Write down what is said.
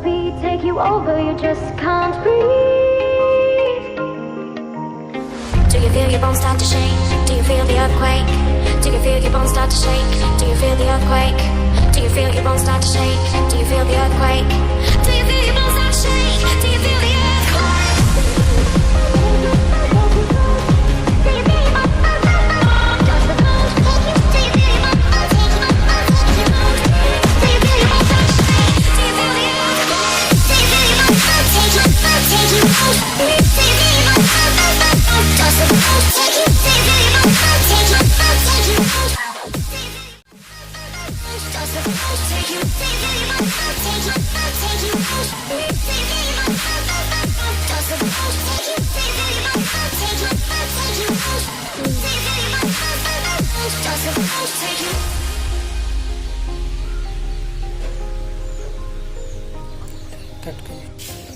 beat take you over, you just can't breathe. Do you feel your bones start to shake? Do you feel the earthquake? Do you feel your bones start to shake? Do you feel the earthquake? Do you feel your bones start to shake? Do you feel the earthquake? Do you feel your bones start to shake? Do you feel the earthquake? Cut कर